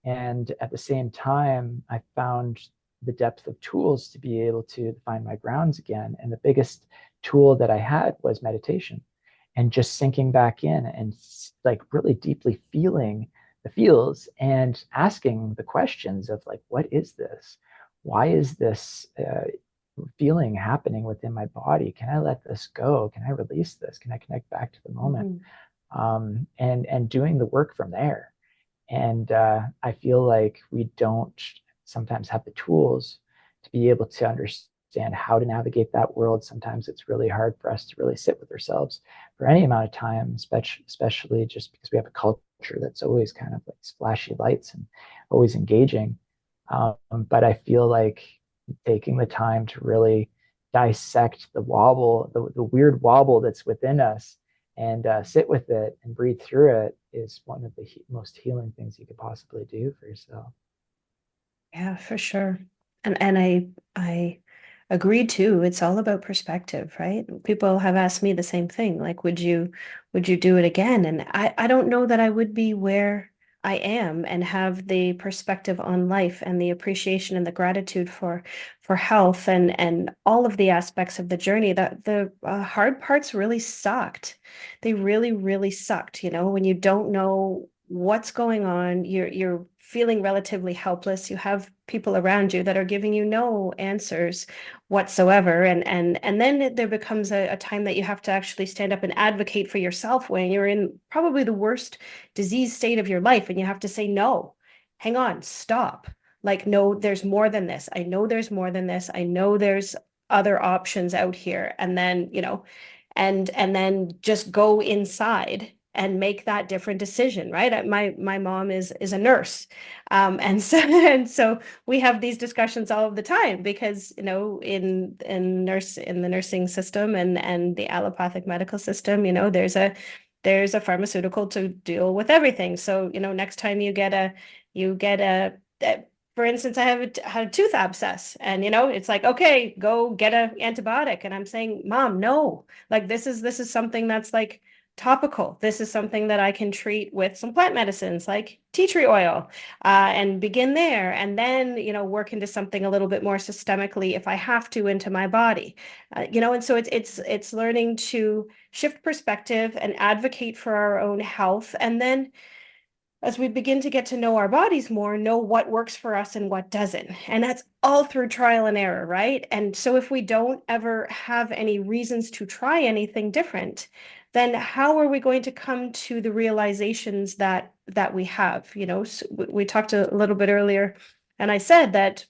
And at the same time, I found the depth of tools to be able to find my grounds again. And the biggest tool that I had was meditation, and just sinking back in and like really deeply feeling the feels and asking the questions of like, what is this? Why is this feeling happening within my body? Can I let this go? Can I release this? Can I connect back to the moment? Mm-hmm. And doing the work from there. And I feel like we don't sometimes have the tools to be able to understand how to navigate that world. Sometimes it's really hard for us to really sit with ourselves for any amount of time, especially just because we have a culture that's always kind of like splashy lights and always engaging. But I feel like taking the time to really dissect the wobble, the weird wobble that's within us, and sit with it and breathe through it is one of the most healing things you could possibly do for yourself. Yeah, for sure. And I Agreed too. It's all about perspective, right? People have asked me the same thing. Like, would you do it again? And I don't know that I would be where I am and have the perspective on life and the appreciation and the gratitude for health and all of the aspects of the journey. That the hard parts really sucked. They really, really sucked, you know, when you don't know what's going on, you're feeling relatively helpless. You have people around you that are giving you no answers whatsoever, and then there becomes a time that you have to actually stand up and advocate for yourself when you're in probably the worst disease state of your life, and you have to say no, hang on, stop, like, no, there's more than this. I know there's more than this. I know there's other options out here. And then, you know, and then just go inside and make that different decision, right? My mom is a nurse, and so and so we have these discussions all of the time because, you know, in the nursing system and the allopathic medical system, you know, there's a pharmaceutical to deal with everything. So, you know, next time you get a for instance, had a tooth abscess, and, you know, it's like, okay, go get a antibiotic. And I'm saying, Mom, no, like, this is something that's like topical. This is something that I can treat with some plant medicines like tea tree oil, and begin there, and then, you know, work into something a little bit more systemically if I have to into my body. You know, and so it's learning to shift perspective and advocate for our own health, and then as we begin to get to know our bodies more, know what works for us and what doesn't. And that's all through trial and error, right? And so if we don't ever have any reasons to try anything different, then how are we going to come to the realizations that we have? You know, so we talked a little bit earlier, and I said that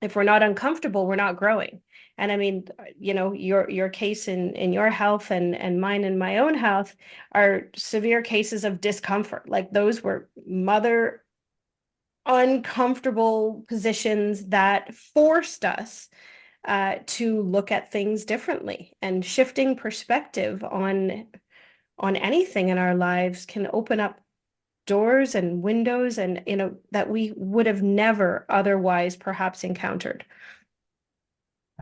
if we're not uncomfortable, we're not growing. And I mean, you know, your case in your health and mine in my own health are severe cases of discomfort. Like, those were mother uncomfortable positions that forced us to look at things differently, and shifting perspective on anything in our lives can open up doors and windows, and, you know, that we would have never otherwise perhaps encountered.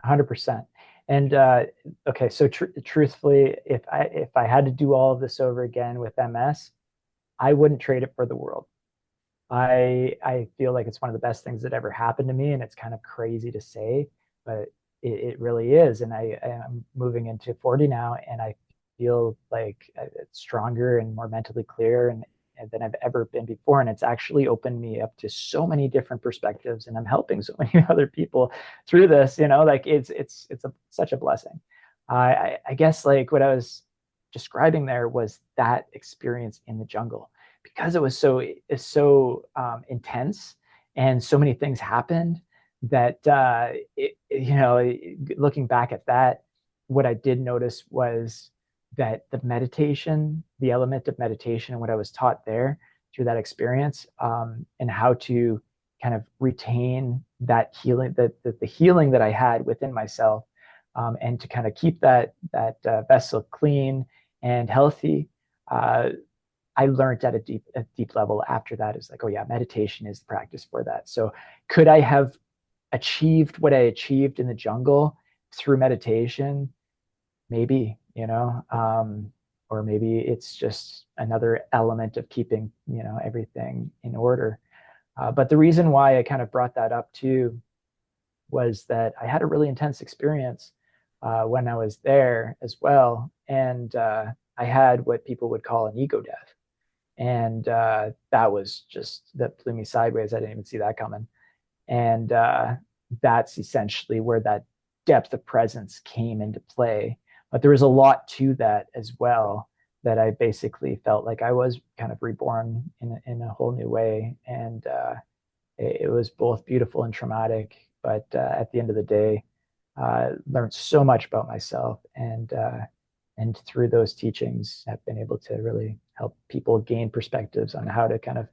100%. And okay, so truthfully, if I had to do all of this over again with MS, I wouldn't trade it for the world. I feel like it's one of the best things that ever happened to me, and it's kind of crazy to say, but it really is. And I'm moving into 40 now, and I feel like it's stronger and more mentally clear and than I've ever been before. And it's actually opened me up to so many different perspectives, and I'm helping so many other people through this. You know, like such a blessing. I guess like what I was describing there was that experience in the jungle, because it's so intense and so many things happened that you know, looking back at that, what I did notice was that the meditation, the element of meditation, and what I was taught there through that experience, and how to kind of retain that healing, the healing that I had within myself, and to kind of keep that vessel clean and healthy. I learned at a deep level after that is like, oh yeah, meditation is the practice for that. So could I have achieved what I achieved in the jungle through meditation? Maybe, you know, or maybe it's just another element of keeping, you know, everything in order. But the reason why I kind of brought that up too was that I had a really intense experience when I was there as well. And I had what people would call an ego death. And that was just, that blew me sideways. I didn't even see that coming. And that's essentially where that depth of presence came into play. But there was a lot to that as well, that I basically felt like I was kind of reborn in a whole new way. And it was both beautiful and traumatic. But at the end of the day, learned so much about myself, and through those teachings have been able to really help people gain perspectives on how to kind of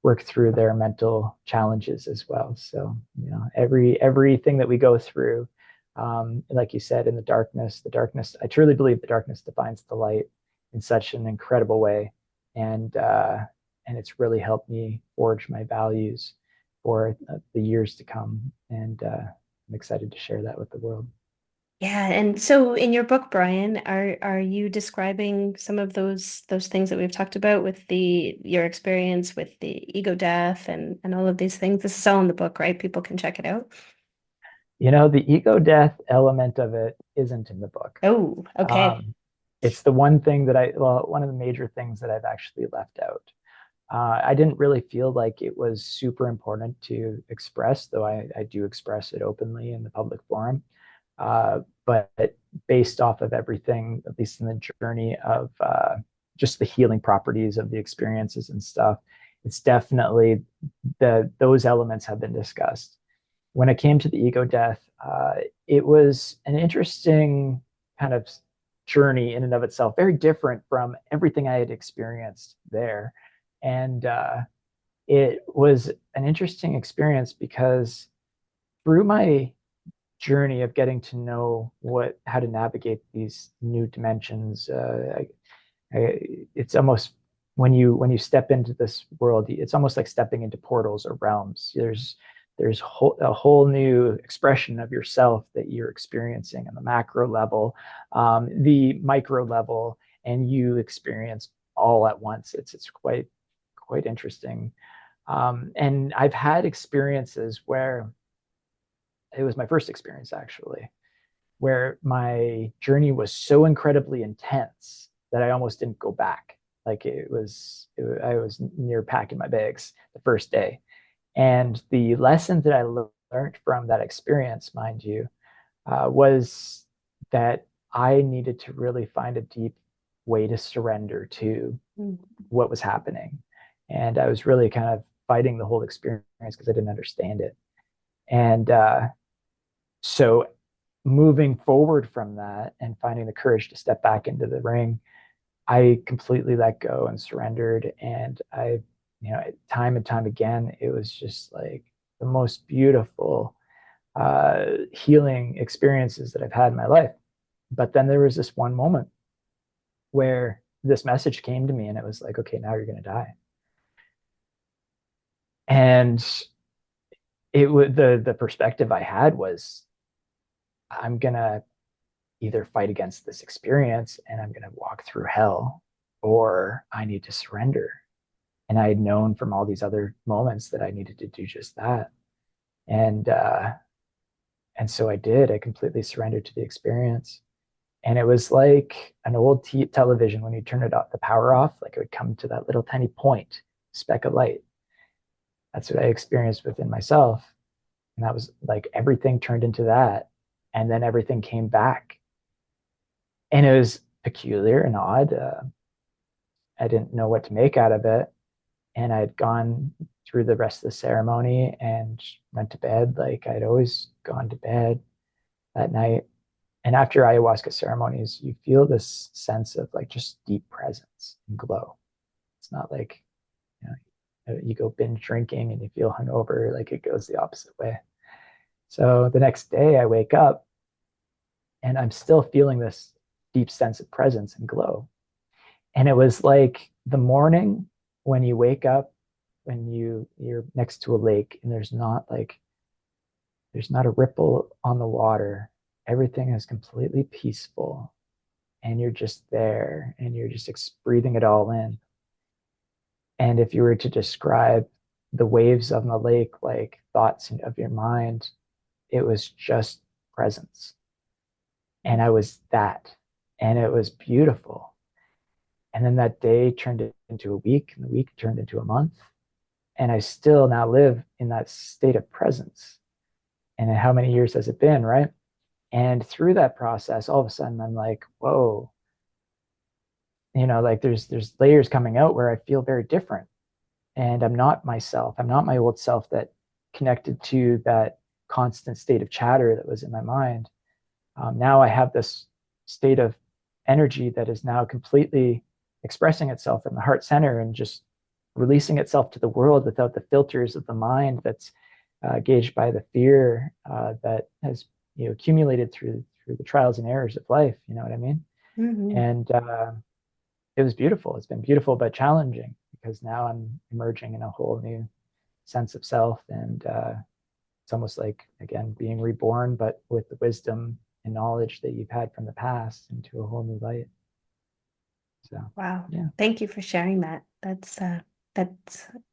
work through their mental challenges as well. So, you know, everything that we go through, like you said, in the darkness, I truly believe the darkness defines the light in such an incredible way. And it's really helped me forge my values for the years to come. And I'm excited to share that with the world. Yeah, and so in your book, Brian, are you describing some of those things that we've talked about with the your experience with the ego death and all of these things? This is all in the book, right? People can check it out. The ego death element of it isn't in the book. Oh, okay. Um, it's the one thing that one of the major things that I've actually left out. I didn't really feel like it was super important to express, though I do express it openly in the public forum. But based off of everything, at least in the journey of just the healing properties of the experiences and stuff, it's definitely those elements have been discussed. When it came to the ego death, it was an interesting kind of journey in and of itself, very different from everything I had experienced there. And it was an interesting experience because through my journey of getting to know how to navigate these new dimensions, it's almost when you step into this world, it's almost like stepping into portals or realms. There's a whole new expression of yourself that you're experiencing on the macro level, the micro level, and you experience all at once. It's quite interesting. And I've had experiences where it was my first experience actually, where my journey was so incredibly intense that I almost didn't go back. Like I was near packing my bags the first day. And the lesson that I learned from that experience, mind you, was that I needed to really find a deep way to surrender to Mm. what was happening. And I was really kind of fighting the whole experience because I didn't understand it. And so moving forward from that and finding the courage to step back into the ring, I completely let go and surrendered. And time and time again, it was just like the most beautiful healing experiences that I've had in my life. But then there was this one moment where this message came to me, and it was like, okay, now you're going to die. And it was the perspective I had was, I'm going to either fight against this experience and I'm going to walk through hell, or I need to surrender. And I had known from all these other moments that I needed to do just that. And so I did. I completely surrendered to the experience. And it was like an old television when you turn it off, the power off, like it would come to that little tiny point, speck of light. That's what I experienced within myself. And that was like everything turned into that. And then everything came back. And it was peculiar and odd. I didn't know what to make out of it. And I'd gone through the rest of the ceremony and went to bed like I'd always gone to bed that night. And after ayahuasca ceremonies, you feel this sense of like just deep presence and glow. It's not like, you go binge drinking and you feel hungover, like it goes the opposite way. So the next day I wake up and I'm still feeling this deep sense of presence and glow. And it was like the morning when you wake up, when you're next to a lake and there's not a ripple on the water. Everything is completely peaceful and you're just there and you're just breathing it all in. And if you were to describe the waves on the lake like thoughts of your mind, it was just presence. And I was that. And it was beautiful. And then that day turned into a week, and the week turned into a month. And I still now live in that state of presence. And how many years has it been, right? And through that process, all of a sudden I'm like, whoa, like there's layers coming out where I feel very different. And I'm not myself. I'm not my old self that connected to that constant state of chatter that was in my mind. Now I have this state of energy that is now completely expressing itself in the heart center and just releasing itself to the world without the filters of the mind that's gauged by the fear that has accumulated through the trials and errors of life. You know what I mean? Hmm. And it was beautiful. It's been beautiful but challenging because now I'm emerging in a whole new sense of self, and it's almost like, again, being reborn, but with the wisdom and knowledge that you've had from the past into a whole new light. So, Wow. yeah. Thank you for sharing that. That's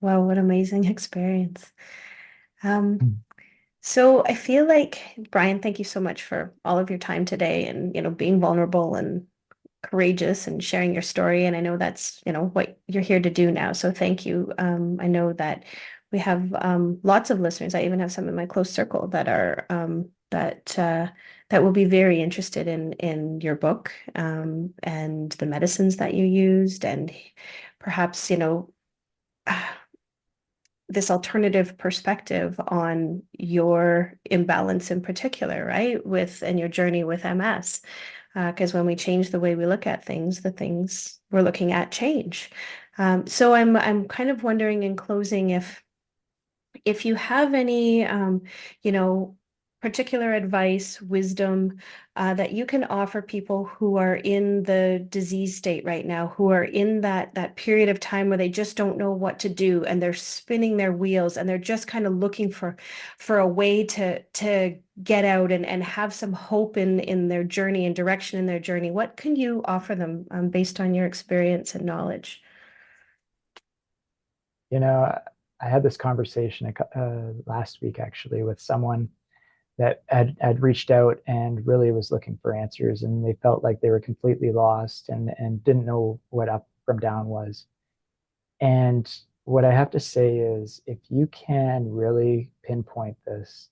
wow, what amazing experience. Um, Mm. so I feel like, Brian, thank you so much for all of your time today and, being vulnerable and courageous and sharing your story. And I know that's, what you're here to do now. So thank you. I know that we have lots of listeners. I even have some in my close circle that are that will be very interested in your book and the medicines that you used, and perhaps, this alternative perspective on your imbalance in particular, right? And your journey with MS. Because when we change the way we look at things, the things we're looking at change. So I'm kind of wondering in closing if you have any you know, particular advice, wisdom that you can offer people who are in the disease state right now, who are in that period of time where they just don't know what to do and they're spinning their wheels and they're just kind of looking for a way to get out and have some hope in their journey and direction in their journey. What can you offer them based on your experience and knowledge? You know, I had this conversation last week actually with someone that had reached out and really was looking for answers, and they felt like they were completely lost and didn't know what up from down was. And what I have to say is, if you can really pinpoint this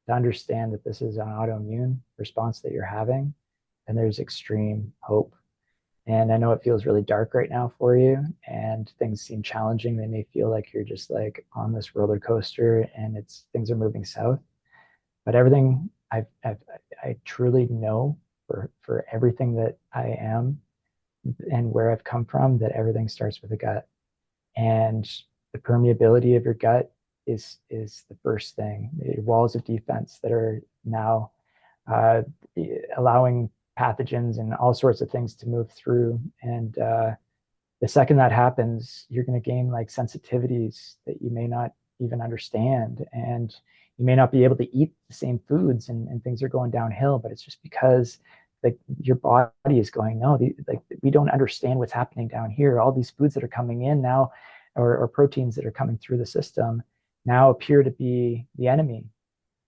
to understand that this is an autoimmune response that you're having, and there's extreme hope. And I know it feels really dark right now for you, and things seem challenging. They may feel like you're just like on this roller coaster, and things are moving south. But everything I truly know for everything that I am and where I've come from, that everything starts with the gut, and the permeability of your gut is the first thing. The walls of defense that are now uh, allowing pathogens and all sorts of things to move through. And the second that happens, you're going to gain like sensitivities that you may not even understand. And you may not be able to eat the same foods, and things are going downhill, but it's just because like your body is going, no, like we don't understand what's happening down here. All these foods that are coming in now, or proteins that are coming through the system now appear to be the enemy.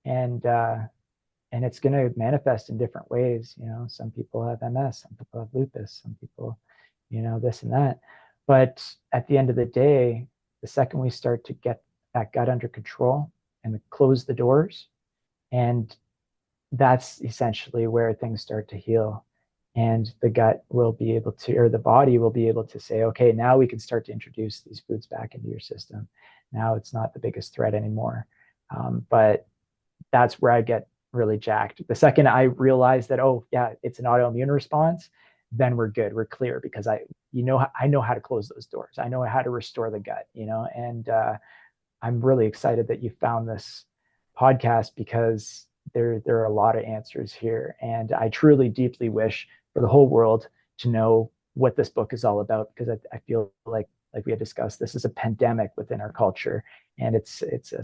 And and it's going to manifest in different ways. You know, some people have MS, some people have lupus, some people, you know, this and that. But at the end of the day, the second we start to get that gut under control and close the doors, and that's essentially where things start to heal. And the gut will be able to, or the body will be able to say, okay, now we can start to introduce these foods back into your system. Now it's not the biggest threat anymore. But that's where I get really jacked. The second I realize that, oh yeah, it's an autoimmune response, then we're good. We're clear, because I know how to close those doors. I know how to restore the gut, you know, and I'm really excited that you found this podcast, because there are a lot of answers here. And I truly deeply wish for the whole world to know what this book is all about, because I feel like we had discussed, this is a pandemic within our culture, and it's a,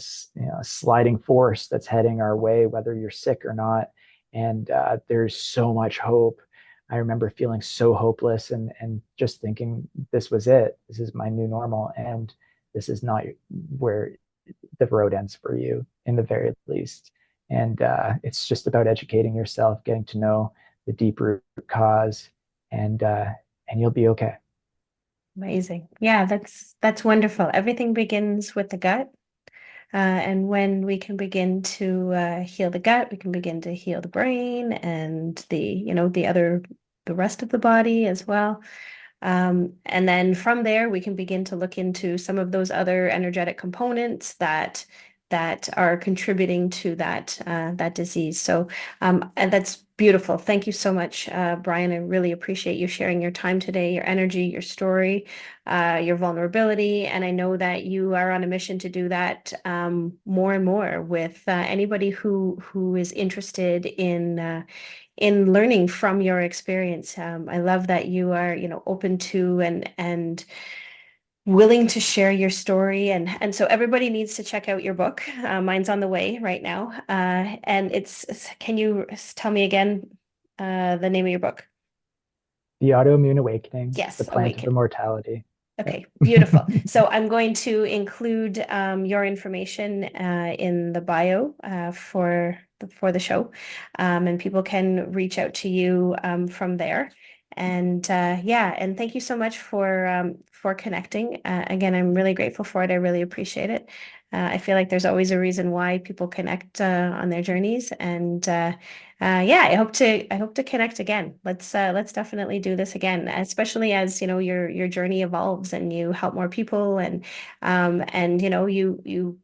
a sliding force that's heading our way, whether you're sick or not. And there's so much hope. I remember feeling so hopeless, and just thinking this was it. This is my new normal, and this is not where the road ends for you, in the very least. And it's just about educating yourself, getting to know the deep root cause, and you'll be okay. Amazing. Yeah, that's wonderful. Everything begins with the gut. And when we can begin to heal the gut, we can begin to heal the brain and the rest of the body as well. And then from there, we can begin to look into some of those other energetic components that are contributing to that disease. So, and that's beautiful. Thank you so much, Brian. I really appreciate you sharing your time today, your energy, your story, your vulnerability, and I know that you are on a mission to do that more and more with anybody who is interested in learning from your experience. I love that you are, open to and willing to share your story. And so everybody needs to check out your book. Mine's on the way right now. And can you tell me again the name of your book? The Autoimmune Awakening, The Yes, Plant of Awaken. Immortality. Yep. Okay, beautiful. So I'm going to include your information in the bio for the show, and people can reach out to you from there. And yeah, and thank you so much for connecting. Again, I'm really grateful for it. I really appreciate it. I feel like there's always a reason why people connect on their journeys, and yeah, I hope to connect again. Let's definitely do this again, especially as your journey evolves and you help more people, and you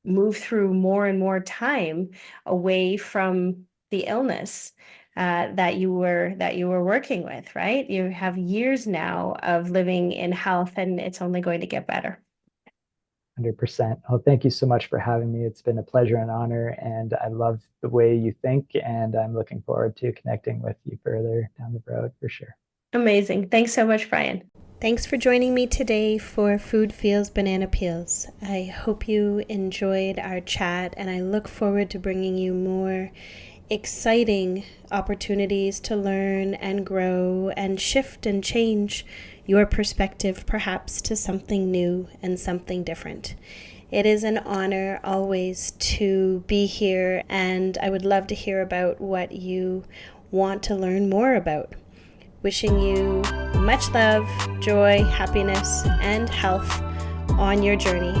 move through more and more time away from the illness that you were working with, right? You have years now of living in health, and it's only going to get better. 100%. Well, thank you so much for having me. It's been a pleasure and honor, and I love the way you think, and I'm looking forward to connecting with you further down the road for sure. Amazing. Thanks so much, Brian. Thanks for joining me today for Food Feels Banana Peels. I hope you enjoyed our chat, and I look forward to bringing you more exciting opportunities to learn and grow and shift and change your perspective, perhaps to something new and something different. It is an honor always to be here, and I would love to hear about what you want to learn more about. Wishing you much love, joy, happiness, and health on your journey.